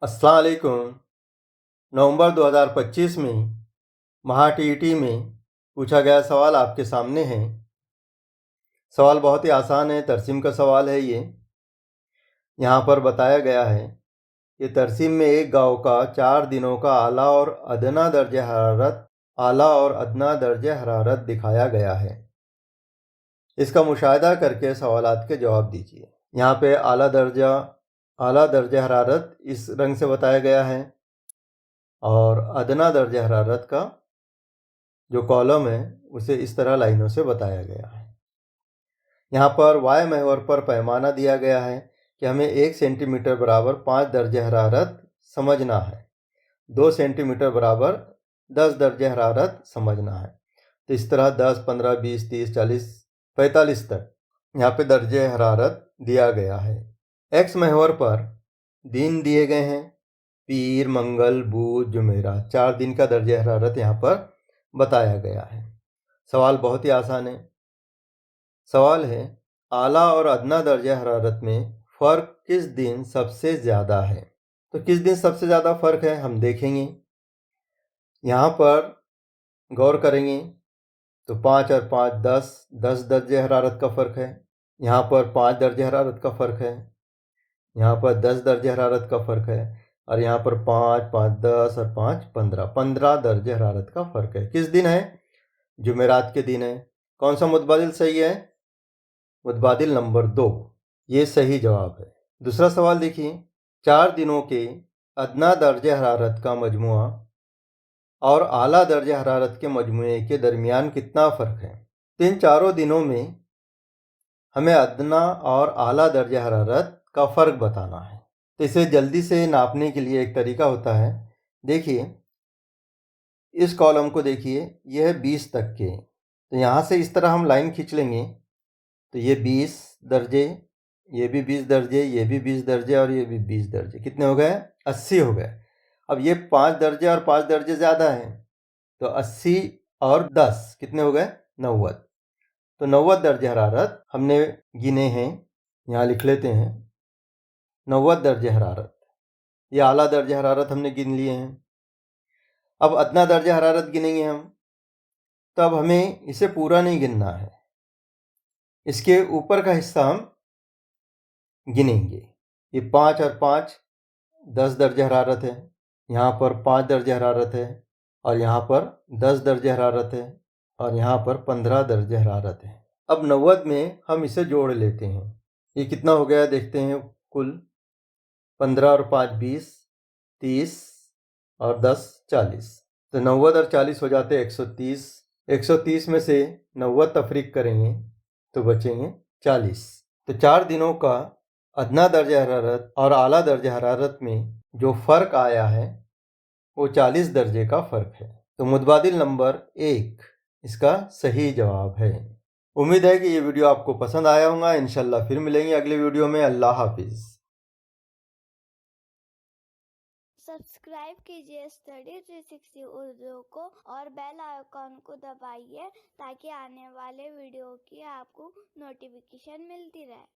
अस्सलाम वालेकुम। नवंबर 2025 में महा टीईटी में पूछा गया सवाल आपके सामने है। सवाल बहुत ही आसान है, तरसीम का सवाल है ये। यहाँ पर बताया गया है कि तरसीम में एक गांव का 4 दिनों का आला और अदना दर्जे हरारत दिखाया गया है। इसका मुशाहिदा करके सवालात के जवाब दीजिए। यहाँ पे आला दर्जा हरारत इस रंग से बताया गया है और अदना दर्जा हरारत का जो कॉलम है उसे इस तरह लाइनों से बताया गया है। यहाँ पर वाय महवर पर पैमाना दिया गया है कि हमें 1 सेंटीमीटर बराबर 5 दर्जे हरारत समझना है, 2 सेंटीमीटर बराबर 10 दर्जे हरारत समझना है। तो इस तरह 10, 15, 20, 30, 40, 45 तक यहाँ पे दर्जे हरारत दिया गया है। एक्स महवर पर दिन दिए गए हैं, पीर, मंगल, बुध, जुमेरात। 4 दिन का दर्जे हरारत यहाँ पर बताया गया है। सवाल बहुत ही आसान है। सवाल है, आला और अदना दर्जा हरारत में फ़र्क किस दिन सबसे ज़्यादा है? तो किस दिन सबसे ज़्यादा फ़र्क है हम देखेंगे। यहाँ पर गौर करेंगे तो 5 और 5 10, 10 दर्जे हरारत का फ़र्क है। यहाँ पर 5 दर्जे हरारत का फ़र्क है। यहाँ पर 10 दर्जे हरारत का फ़र्क है और यहाँ पर 5, 5, 10 और 5, 15, 15 दर्जे हरारत का फ़र्क है। किस दिन है? जुमेरात के दिन है। कौन सा मुतबादिल सही है? मुतबादिल नंबर 2, ये सही जवाब है। दूसरा सवाल देखिए, 4 दिनों के अदना दर्जे हरारत का मजमुआ और आला दर्जे हरारत के मजमुए के दरमियान कितना फ़र्क है? तो इन चारों दिनों में हमें अदना और आला दर्जे हरारत का फ़र्क बताना है। तो इसे जल्दी से नापने के लिए एक तरीका होता है। देखिए, इस कॉलम को देखिए, यह है 20 तक के। तो यहाँ से इस तरह हम लाइन खींच लेंगे तो ये 20 दर्जे, ये भी 20 दर्जे, ये भी 20 दर्जे और ये भी 20 दर्जे। कितने हो गए? 80 हो गए। अब ये 5 दर्जे और 5 दर्जे ज़्यादा हैं तो 80 और 10 कितने हो गए? 90। तो 90 दर्जे हरारत हमने गिने हैं, यहाँ लिख लेते हैं। 90 दर्जे हरारत, ये आला दर्जे हरारत हमने गिन लिए हैं। अब अदना दर्जे हरारत गिनेंगे हम, तो अब हमें इसे पूरा नहीं गिनना है, इसके ऊपर का हिस्सा हम गिनेंगे। ये 5 और 5 10 दर्जे हरारत है, यहाँ पर 5 दर्जे हरारत है और यहाँ पर 10 दर्जे हरारत है और यहाँ पर 15 दर्जे हरारत है। अब 90 में हम इसे जोड़ लेते हैं। ये कितना हो गया देखते हैं। कुल 15 और 5 20, 30 और 10 40। तो 90 और 40 हो जाते 130। 130 में से 90 तफरीक करेंगे तो बचेंगे 40। तो 4 दिनों का अदना दर्जा हरारत और आला दर्जा हरारत में जो फ़र्क आया है वो 40 दर्जे का फ़र्क है। तो मुतबादिल नंबर 1 इसका सही जवाब है। उम्मीद है कि ये वीडियो आपको पसंद आया होगा। इंशाल्लाह फिर मिलेंगे अगले वीडियो में। अल्लाह हाफिज़। सब्सक्राइब कीजिए स्टडी 360 उर्दू को और बेल आइकॉन को दबाइए ताकि आने वाले वीडियो की आपको नोटिफिकेशन मिलती रहे।